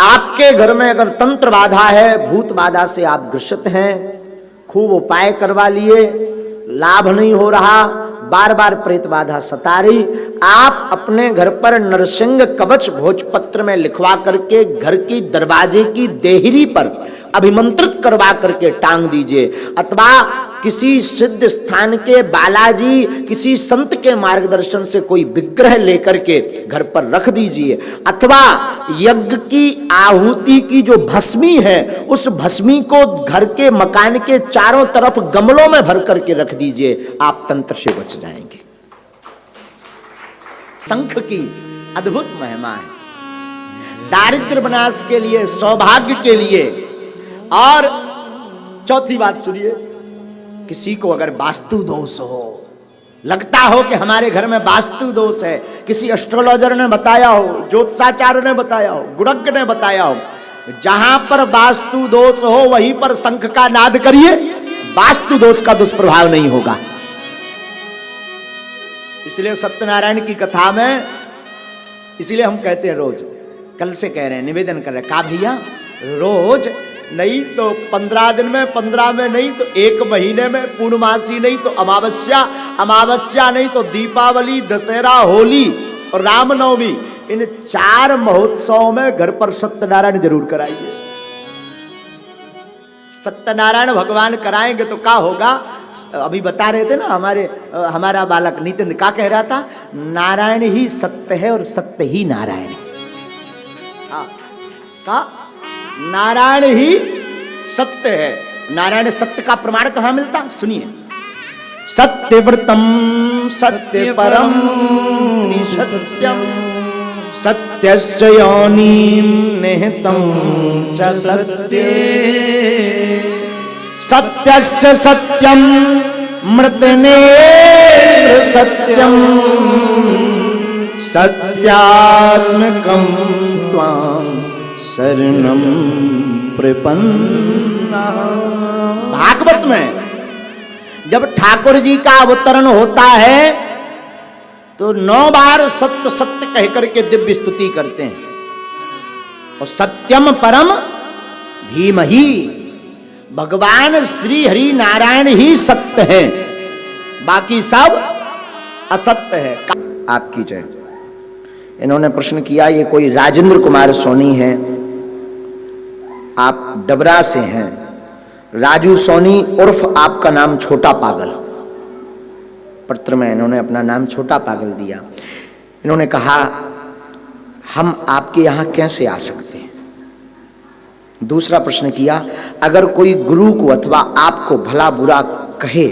आपके घर में अगर तंत्र बाधा है, भूत बाधा से आप ग्रसित हैं, खूब उपाय करवा लिए, लाभ नहीं हो रहा, बार बार प्रेत बाधा सता रही, आप अपने घर पर नरसिंह कवच भोजपत्र में लिखवा करके घर की दरवाजे की देहरी पर अभिमंत्रित करवा करके टांग दीजिए, अथवा किसी सिद्ध स्थान के बालाजी, किसी संत के मार्गदर्शन से कोई विग्रह लेकर के घर पर रख दीजिए, अथवा यज्ञ की आहुति की जो भस्मी है उस भस्मी को घर के मकान के चारों तरफ गमलों में भर करके रख दीजिए, आप तंत्र से बच जाएंगे। शंख की अद्भुत महिमा है दारिद्र्य विनाश के लिए, सौभाग्य के लिए। और चौथी बात सुनिए, किसी को अगर वास्तु दोष हो, लगता हो कि हमारे घर में वास्तु दोष है, किसी एस्ट्रोलॉजर ने बताया हो, ज्योतिषाचार्य ने बताया हो, गुरज्ञ ने बताया हो, जहां पर वास्तु दोष हो वहीं पर शंख का नाद करिए, वास्तु दोष का दुष्प्रभाव नहीं होगा। इसलिए सत्यनारायण की कथा में, इसलिए हम कहते हैं रोज, कल से कह रहे हैं, निवेदन कर रहे हैं, कहा भैया रोज नहीं तो 15 दिन में, 15 में नहीं तो 1 महीने में, पूर्णमासी नहीं तो अमावस्या, अमावस्या नहीं तो दीपावली, दशहरा, होली और रामनवमी, इन 4 महोत्सवों में घर पर सत्यनारायण जरूर कराइए। सत्यनारायण भगवान कराएंगे तो क्या होगा? अभी बता रहे थे ना हमारा बालक नितिन क्या कह रहा था, नारायण ही सत्य है और सत्य ही नारायण है। का नारायण ही सत्य है। नारायण सत्य का प्रमाण कहां मिलता? सुनिए, सत्यव्रतम सत्य परम सत्यम सत्यस्य योनिं निहितं च सत्ये सत्यस्य सत्यम मृतनेत्र सत्यम सत्यात्मकं त्वां शरणं प्रपन्ना। भागवत में जब ठाकुर जी का अवतरण होता है तो 9 बार सत्य सत्य कह करके दिव्य स्तुति करते हैं, और सत्यम परम धीमहि, भगवान श्री हरि नारायण ही सत्य है, बाकी सब असत्य है। आपकी जय। इन्होंने प्रश्न किया, ये कोई राजेंद्र कुमार सोनी है, आप डबरा से हैं, राजू सोनी उर्फ आपका नाम छोटा पागल। पत्र में इन्होंने अपना नाम छोटा पागल दिया। इन्होंने कहा हम आपके यहां कैसे आ सकते हैं? दूसरा प्रश्न किया, अगर कोई गुरु को अथवा आपको भला बुरा कहे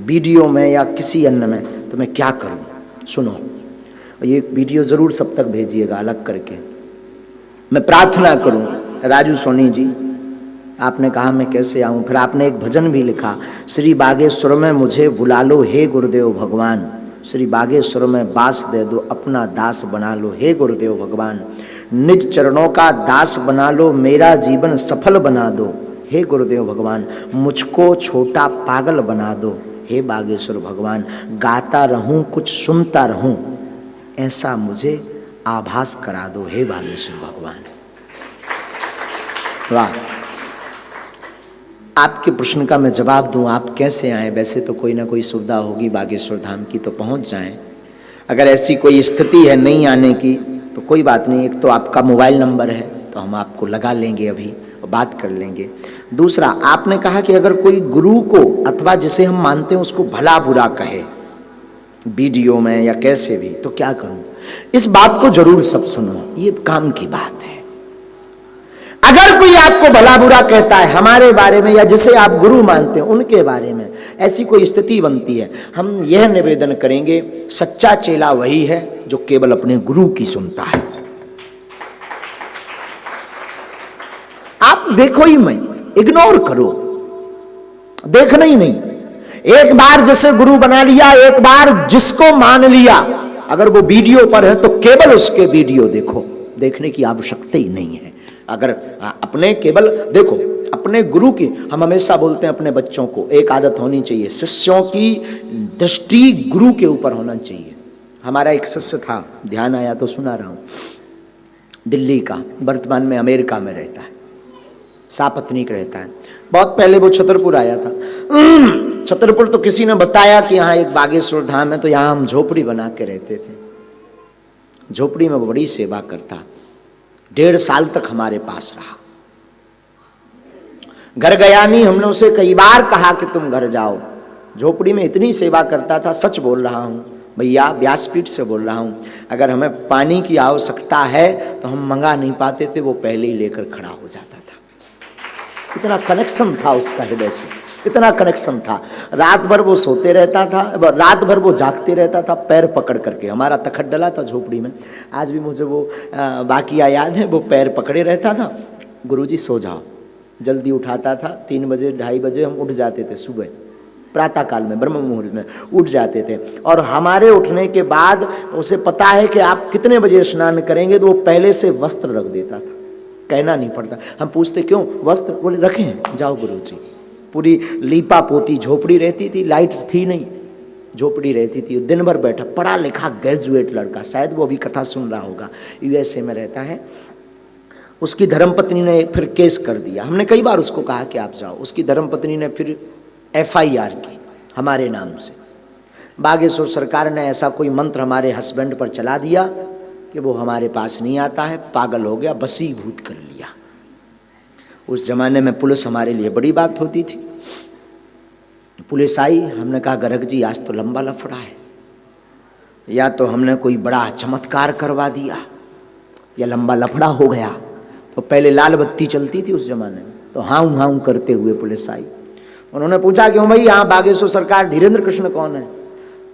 वीडियो में या किसी अन्य में तो मैं क्या करूं? सुनो, ये वीडियो जरूर सब तक भेजिएगा अलग करके। मैं प्रार्थना करूं, राजू सोनी जी आपने कहा मैं कैसे आऊं? फिर आपने एक भजन भी लिखा, श्री बागेश्वर में मुझे बुला लो हे गुरुदेव भगवान, श्री बागेश्वर में वास दे दो, अपना दास बना लो हे गुरुदेव भगवान, निज चरणों का दास बना लो, मेरा जीवन सफल बना दो हे गुरुदेव भगवान, मुझको छोटा पागल बना दो हे बागेश्वर भगवान, गाता रहूं कुछ सुनता रहूं ऐसा मुझे आभास करा दो हे बागेश्वर भगवान। वाह, आपके प्रश्न का मैं जवाब दूं, आप कैसे आए? वैसे तो कोई ना कोई सुविधा होगी बागेश्वर धाम की, तो पहुंच जाएं। अगर ऐसी कोई स्थिति है नहीं आने की तो कोई बात नहीं, एक तो आपका मोबाइल नंबर है तो हम आपको लगा लेंगे अभी और बात कर लेंगे। दूसरा, आपने कहा कि अगर कोई गुरु को अथवा जिसे हम मानते हैं उसको भला बुरा कहे वीडियो में या कैसे भी, तो क्या करूं? इस बात को जरूर सब सुनो, ये काम की बात है। अगर कोई आपको भला बुरा कहता है हमारे बारे में या जिसे आप गुरु मानते हैं उनके बारे में, ऐसी कोई स्थिति बनती है, हम यह निवेदन करेंगे, सच्चा चेला वही है जो केवल अपने गुरु की सुनता है। आप देखो ही मत, इग्नोर करो, देखना ही नहीं। एक बार जिसे गुरु बना लिया, एक बार जिसको मान लिया, अगर वो वीडियो पर है तो केवल उसके वीडियो देखो, देखने की आवश्यकता ही नहीं है। अगर अपने केवल देखो, अपने गुरु की, हम हमेशा बोलते हैं अपने बच्चों को एक आदत होनी चाहिए, शिष्यों की दृष्टि गुरु के ऊपर होना चाहिए। हमारा एक शिष्य था, ध्यान आया तो सुना रहा हूं, दिल्ली का, वर्तमान में अमेरिका में रहता है, सापत्नीक रहता है। बहुत पहले वो छतरपुर आया था। छतरपुर तो किसी ने बताया कि यहाँ एक बागेश्वर धाम है, तो यहाँ हम झोपड़ी बना के रहते थे। झोपड़ी में वो बड़ी सेवा करता, 1.5 साल तक हमारे पास रहा। घर गया नहीं, हमने उसे कई बार कहा कि तुम घर जाओ। झोपड़ी में इतनी सेवा करता था, सच बोल रहा हूँ भैया, व्यासपीठ से बोल रहा हूँ, अगर हमें पानी की आवश्यकता है तो हम मंगा नहीं पाते थे, वो पहले ही लेकर खड़ा हो जाता था। इतना कनेक्शन था उसका हृदय से, इतना कनेक्शन था। रात भर वो सोते रहता था, रात भर वो जागते रहता था, पैर पकड़ करके। हमारा तखत डला था झोपड़ी में, आज भी मुझे वो वाकया याद है। वो पैर पकड़े रहता था, गुरुजी सो जाओ। जल्दी उठाता था, 3 बजे 2:30 बजे हम उठ जाते थे, सुबह प्रातः काल में ब्रह्म मुहूर्त में उठ जाते थे। और हमारे उठने के बाद उसे पता है कि आप कितने बजे स्नान करेंगे, तो वो पहले से वस्त्र रख देता था, कहना नहीं पड़ता। हम पूछते क्यों वस्त्र, बोले रखें, जाओ गुरुजी। पूरी लीपा पोती झोपड़ी रहती थी, लाइट थी नहीं, झोपड़ी रहती थी। दिन भर बैठा, पढ़ा लिखा ग्रेजुएट लड़का, शायद वो अभी कथा सुन रहा होगा, यूएसए में रहता है। उसकी धर्मपत्नी ने फिर केस कर दिया। हमने कई बार उसको कहा कि आप जाओ, उसकी धर्मपत्नी ने फिर FIR की हमारे नाम से। बागेश्वर सरकार ने ऐसा कोई मंत्र हमारे हस्बैंड पर चला दिया कि वो हमारे पास नहीं आता है, पागल हो गया, बसीभूत कर लिया। उस जमाने में पुलिस हमारे लिए बड़ी बात होती थी। पुलिस आई, हमने कहा गर्ग जी आज तो लंबा लफड़ा है, या तो हमने कोई बड़ा चमत्कार करवा दिया या लंबा लफड़ा हो गया। तो पहले लाल बत्ती चलती थी उस जमाने में, तो हाउ हाउ करते हुए पुलिस आई। उन्होंने पूछा क्यों भाई, यहाँ बागेश्वर सरकार धीरेन्द्र कृष्ण कौन है?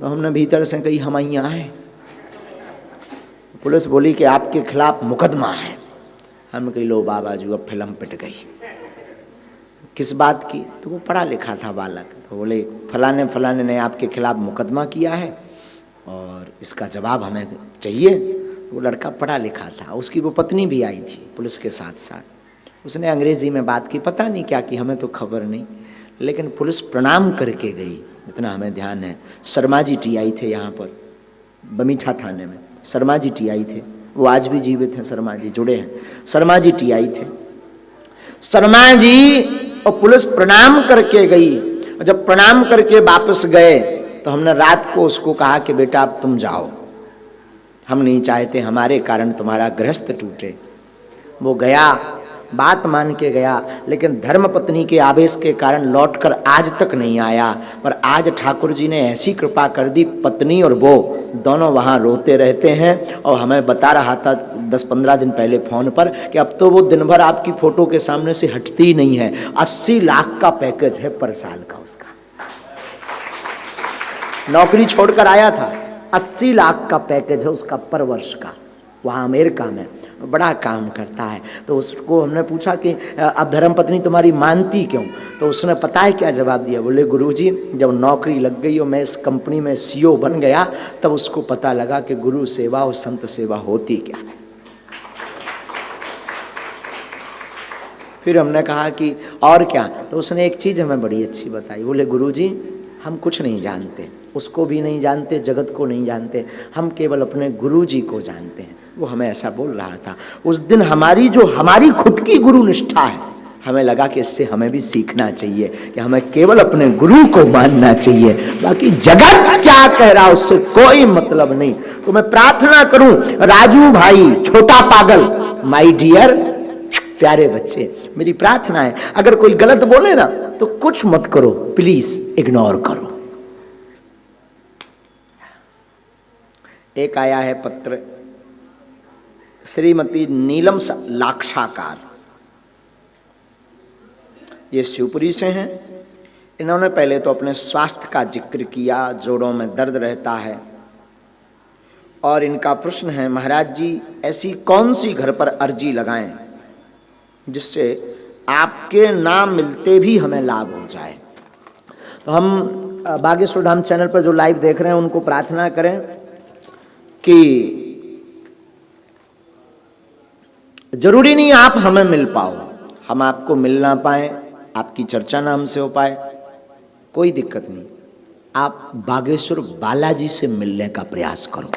तो हमने भीतर से कही हम यहाँ हैं। पुलिस बोली कि आपके खिलाफ मुकदमा है। हम कही लो बाबा जी, अब फिल्म पिट गई। किस बात की? तो वो पढ़ा लिखा था बालक, तो बोले फलाने फलाने ने आपके खिलाफ मुकदमा किया है और इसका जवाब हमें चाहिए। वो लड़का पढ़ा लिखा था, उसकी वो पत्नी भी आई थी पुलिस के साथ साथ। उसने अंग्रेजी में बात की, पता नहीं क्या की, हमें तो खबर नहीं, लेकिन पुलिस प्रणाम करके गई, जितना हमें ध्यान है। शर्मा जी TI थे यहाँ पर बमीठा थाने में, शर्मा जी TI थे, वो आज भी जीवित हैं, शर्मा जी जुड़े हैं। शर्मा जी TI थे। शर्मा जी और पुलिस प्रणाम करके गई। और जब प्रणाम करके वापस गए तो हमने रात को उसको कहा कि बेटा अब तुम जाओ, हम नहीं चाहते हमारे कारण तुम्हारा गृहस्थ टूटे। वो गया, बात मान के गया, लेकिन धर्मपत्नी के आवेश के कारण लौटकर आज तक नहीं आया। पर आज ठाकुर जी ने ऐसी कृपा कर दी, पत्नी और वो दोनों वहाँ रोते रहते हैं। और हमें बता रहा था 10-15 दिन पहले फ़ोन पर कि अब तो वो दिन भर आपकी फ़ोटो के सामने से हटती ही नहीं है। 80 लाख का पैकेज है पर साल का उसका, नौकरी छोड़कर आया था, 80 लाख का पैकेज है उसका पर वर्ष का, वहाँ अमेरिका में बड़ा काम करता है। तो उसको हमने पूछा कि अब धर्मपत्नी तुम्हारी मानती क्यों? तो उसने पता है क्या जवाब दिया? बोले गुरुजी, जब नौकरी लग गई और मैं इस कंपनी में CEO बन गया, तब उसको पता लगा कि गुरु सेवा और संत सेवा होती क्या है। फिर हमने कहा कि और क्या? तो उसने एक चीज़ हमें बड़ी अच्छी बताई। बोले गुरुजी, हम कुछ नहीं जानते, उसको भी नहीं जानते, जगत को नहीं जानते, हम केवल अपने गुरुजी को जानते हैं। वो हमें ऐसा बोल रहा था उस दिन। हमारी खुद की गुरु निष्ठा है, हमें लगा कि इससे हमें भी सीखना चाहिए कि हमें केवल अपने गुरु को मानना चाहिए, बाकी जगत क्या कह रहा है उससे कोई मतलब नहीं। तो मैं प्रार्थना करूं, राजू भाई छोटा पागल, माय डियर प्यारे बच्चे, मेरी प्रार्थना है अगर कोई गलत बोले ना तो कुछ मत करो, प्लीज इग्नोर करो। एक आया है पत्र, श्रीमती नीलम लाक्षाकार, ये शिवपुरी से हैं। इन्होंने पहले तो अपने स्वास्थ्य का जिक्र किया, जोड़ों में दर्द रहता है, और इनका प्रश्न है महाराज जी ऐसी कौन सी घर पर अर्जी लगाएं जिससे आपके नाम मिलते भी हमें लाभ हो जाए। तो हम बागेश्वर धाम चैनल पर जो लाइव देख रहे हैं उनको प्रार्थना करें कि जरूरी नहीं आप हमें मिल पाओ, हम आपको मिल ना पाए, आपकी चर्चा ना हमसे हो पाए, कोई दिक्कत नहीं, आप बागेश्वर बालाजी से मिलने का प्रयास करो।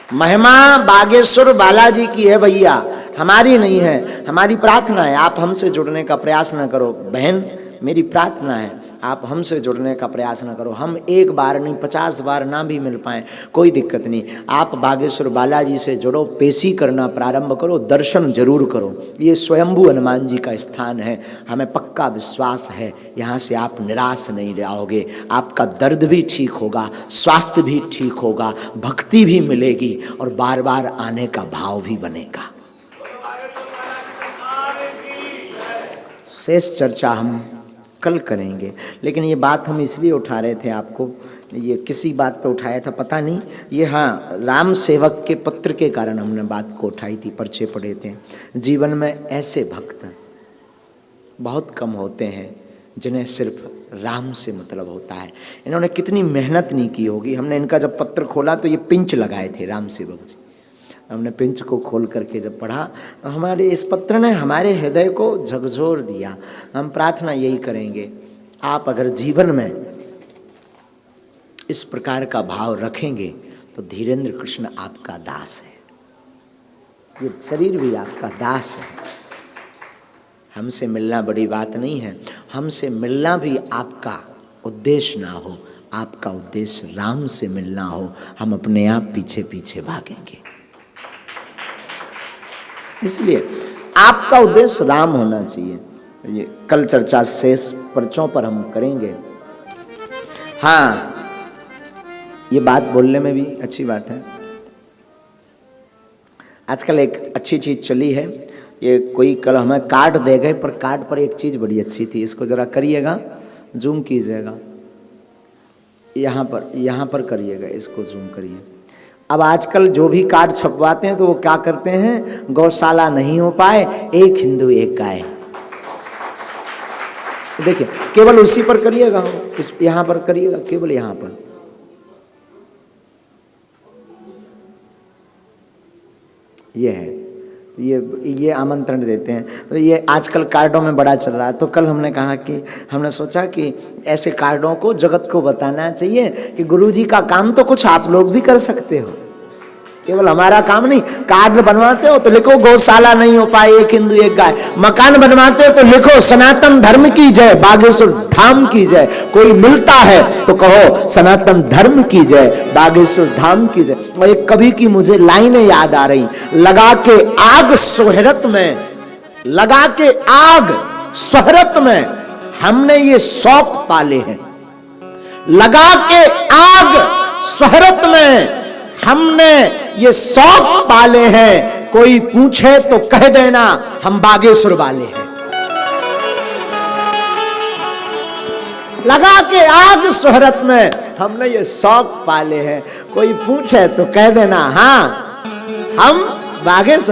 महिमा बागेश्वर बालाजी की है भैया, हमारी नहीं है। हमारी प्रार्थना है आप हमसे जुड़ने का प्रयास न करो बहन, मेरी प्रार्थना है आप हमसे जुड़ने का प्रयास न करो। हम एक बार नहीं 50 बार ना भी मिल पाए कोई दिक्कत नहीं, आप बागेश्वर बालाजी से जुड़ो, पेशी करना प्रारंभ करो, दर्शन जरूर करो। ये स्वयंभू हनुमान जी का स्थान है, हमें पक्का विश्वास है यहाँ से आप निराश नहीं रहोगे, आपका दर्द भी ठीक होगा, स्वास्थ्य भी ठीक होगा, भक्ति भी मिलेगी और बार बार आने का भाव भी बनेगा। शेष चर्चा हम कल करेंगे, लेकिन ये बात हम इसलिए उठा रहे थे आपको, ये किसी बात पे उठाया था पता नहीं, ये हाँ राम सेवक के पत्र के कारण हमने बात को उठाई थी, पर्चे पढ़े थे। जीवन में ऐसे भक्त बहुत कम होते हैं जिन्हें सिर्फ राम से मतलब होता है। इन्होंने कितनी मेहनत नहीं की होगी। हमने इनका जब पत्र खोला तो ये पिंच लगाए थे राम सेवक जी, हमने पिंच को खोल करके जब पढ़ा तो हमारे इस पत्र ने हमारे हृदय को झकझोर दिया। हम प्रार्थना यही करेंगे, आप अगर जीवन में इस प्रकार का भाव रखेंगे तो धीरेन्द्र कृष्ण आपका दास है, ये शरीर भी आपका दास है। हमसे मिलना बड़ी बात नहीं है, हमसे मिलना भी आपका उद्देश्य ना हो, आपका उद्देश्य राम से मिलना हो, हम अपने आप पीछे पीछे भागेंगे। इसलिए आपका उद्देश्य राम होना चाहिए। ये कल चर्चा शेष पर्चों पर हम करेंगे। हाँ, ये बात बोलने में भी अच्छी बात है। आजकल एक अच्छी चीज चली है, ये कोई कल हमें कार्ड दे गए, पर कार्ड पर एक चीज बड़ी अच्छी थी, इसको जरा करिएगा, जूम कीजिएगा, यहाँ पर करिएगा, इसको जूम करिए। अब आजकल जो भी कार्ड छपवाते हैं तो वो क्या करते हैं, गौशाला नहीं हो पाए, एक हिंदू एक गाय। देखिए केवल उसी पर करिएगा, इस यहाँ पर करिएगा, केवल यहाँ पर। ये है, ये आमंत्रण देते हैं। तो ये आजकल कार्डों में बड़ा चल रहा है। तो कल हमने कहा कि हमने सोचा कि ऐसे कार्डों को जगत को बताना चाहिए कि गुरुजी का काम तो कुछ आप लोग भी कर सकते हो, केवल हमारा काम नहीं। कार्ड बनवाते हो तो लिखो गौशाला नहीं हो पाए, एक हिंदू एक गाय। मकान बनवाते हो तो लिखो सनातन धर्म की जय, बागेश्वर धाम की जय। कोई मिलता है तो कहो सनातन धर्म की जय, बागेश्वर धाम की जय। और एक कवि की मुझे लाइनें याद आ रही, लगा के आग सोहरत में, लगा के आग सोहरत में हमने ये शौक पाले हैं। लगा के आग सोहरत में हमने ये शौक पाले हैं, कोई पूछे तो कह देना हम बागेश्वर वाले हैं। लगा के आग शोहरत में हमने ये शौक पाले हैं, कोई पूछे तो कह देना हाँ हम बागेश्वर